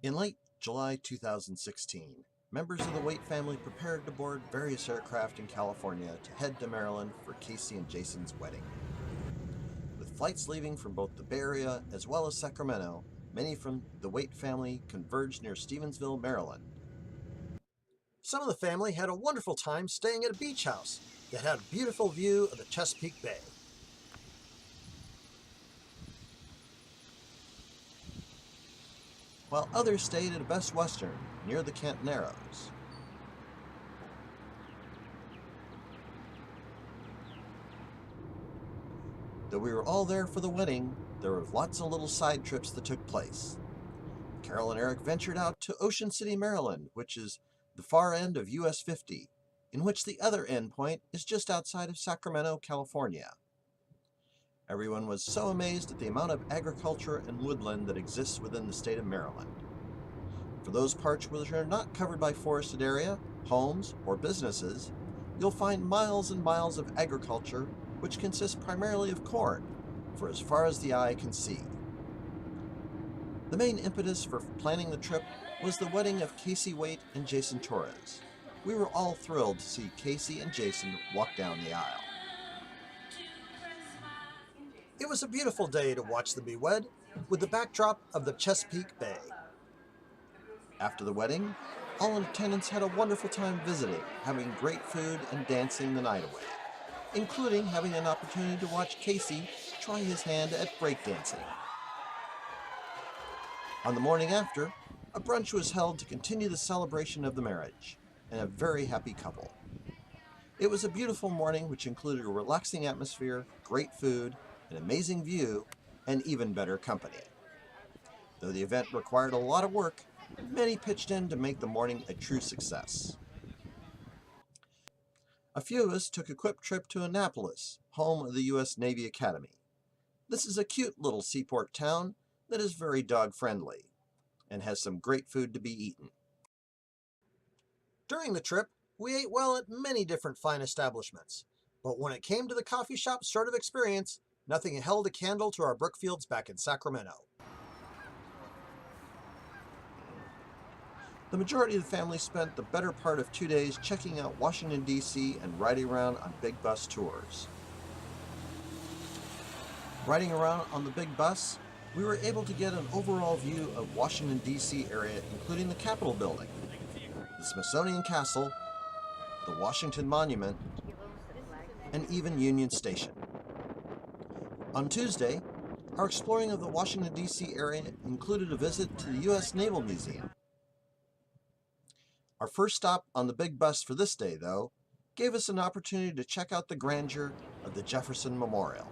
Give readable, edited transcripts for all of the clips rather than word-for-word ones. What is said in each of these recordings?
In late July 2016, members of the Waite family prepared to board various aircraft in California to head to Maryland for Casey and Jason's wedding. With flights leaving from both the Bay Area as well as Sacramento, many from the Waite family converged near Stevensville, Maryland. Some of the family had a wonderful time staying at a beach house that had a beautiful view of the Chesapeake Bay. While others stayed at a Best Western near the Kent Narrows. Though we were all there for the wedding, there were lots of little side trips that took place. Carol and Eric ventured out to Ocean City, Maryland, which is the far end of US 50, in which the other end point is just outside of Sacramento, California. Everyone was so amazed at the amount of agriculture and woodland that exists within the state of Maryland. For those parts which are not covered by forested area, homes, or businesses, you'll find miles and miles of agriculture which consists primarily of corn, for as far as the eye can see. The main impetus for planning the trip was the wedding of Casey Waite and Jason Torres. We were all thrilled to see Casey and Jason walk down the aisle. It was a beautiful day to watch them be wed, with the backdrop of the Chesapeake Bay. After the wedding, all in attendance had a wonderful time visiting, having great food and dancing the night away, including having an opportunity to watch Casey try his hand at breakdancing. On the morning after, a brunch was held to continue the celebration of the marriage, and a very happy couple. It was a beautiful morning which included a relaxing atmosphere, great food, an amazing view, and even better company. Though the event required a lot of work, many pitched in to make the morning a true success. A few of us took a quick trip to Annapolis, home of the U.S. Navy Academy. This is a cute little seaport town that is very dog-friendly and has some great food to be eaten. During the trip, we ate well at many different fine establishments, but when it came to the coffee shop sort of experience, nothing held a candle to our Brookfields back in Sacramento. The majority of the family spent the better part of 2 days checking out Washington, D.C. and riding around on big bus tours. Riding around on the big bus, we were able to get an overall view of Washington, D.C. area, including the Capitol Building, the Smithsonian Castle, the Washington Monument, and even Union Station. On Tuesday, our exploring of the Washington, D.C. area included a visit to the U.S. Naval Museum. Our first stop on the big bus for this day, though, gave us an opportunity to check out the grandeur of the Jefferson Memorial.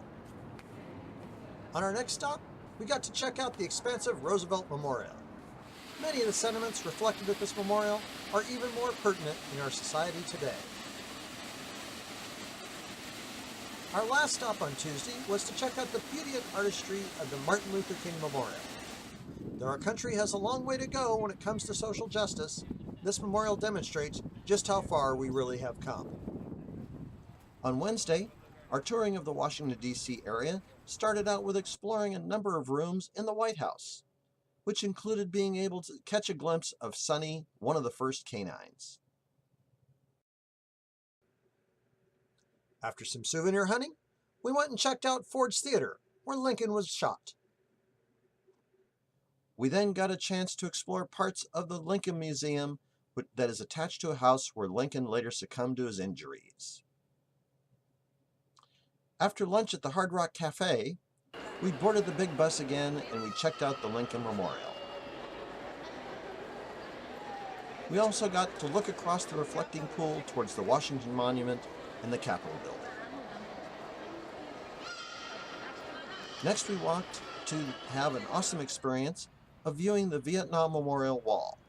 On our next stop, we got to check out the expansive Roosevelt Memorial. Many of the sentiments reflected at this memorial are even more pertinent in our society today. Our last stop on Tuesday was to check out the beauty and artistry of the Martin Luther King Memorial. Though our country has a long way to go when it comes to social justice, this memorial demonstrates just how far we really have come. On Wednesday, our touring of the Washington, D.C. area started out with exploring a number of rooms in the White House, which included being able to catch a glimpse of Sonny, one of the first canines. After some souvenir hunting, we went and checked out Ford's Theater, where Lincoln was shot. We then got a chance to explore parts of the Lincoln Museum that is attached to a house where Lincoln later succumbed to his injuries. After lunch at the Hard Rock Cafe, we boarded the big bus again and we checked out the Lincoln Memorial. We also got to look across the reflecting pool towards the Washington Monument and the Capitol Building. Next, we walked to have an awesome experience of viewing the Vietnam Memorial Wall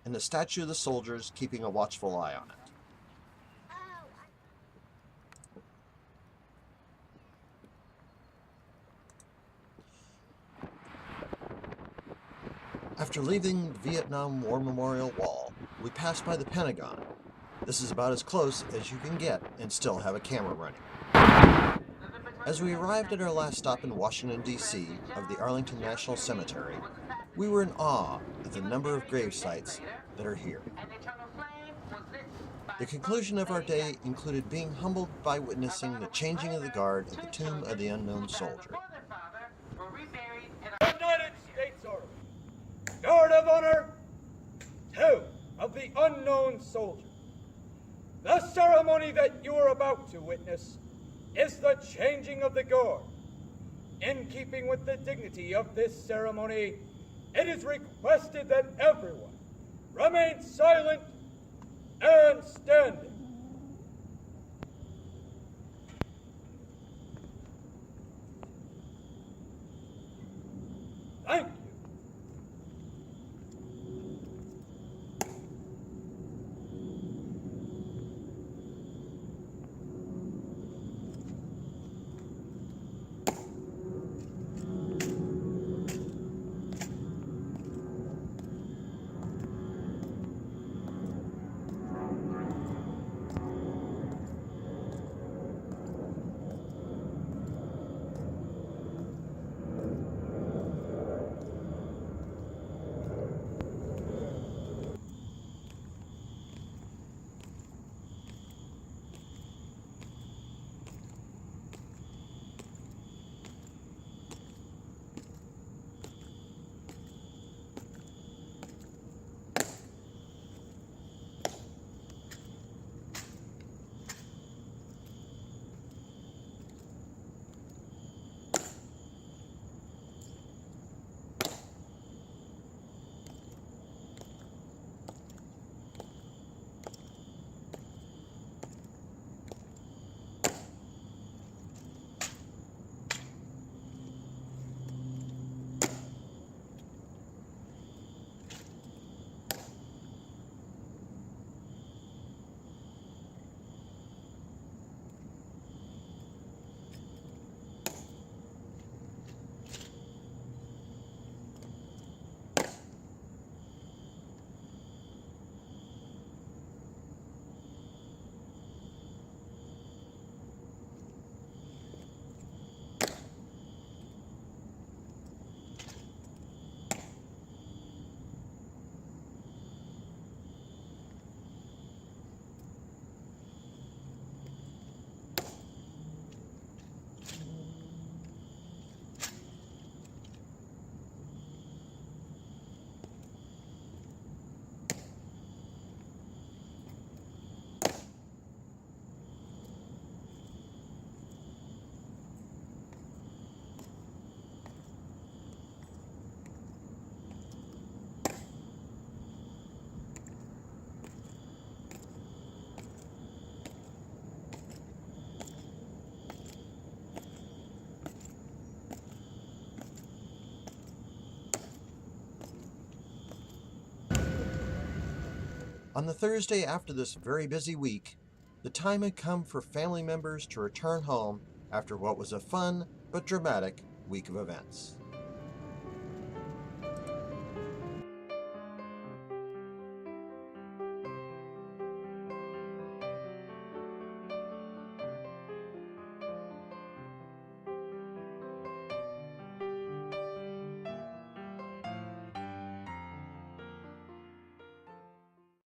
and the statue of the soldiers keeping a watchful eye on it. After leaving the Vietnam War Memorial Wall, we passed by the Pentagon. This is about as close as you can get and still have a camera running. As we arrived at our last stop in Washington, D.C. of the Arlington National Cemetery, We were in awe at the number of grave sites that are here. The conclusion of our day included being humbled by witnessing the changing of the guard at the tomb of the unknown soldier. United States Army, Guard of Honor, tomb of the unknown soldier. The ceremony that you are about to witness is the changing of the guard. In keeping with the dignity of this ceremony, it is requested that everyone remain silent and standing. Thank you. On the Thursday after this very busy week, the time had come for family members to return home after what was a fun but dramatic week of events.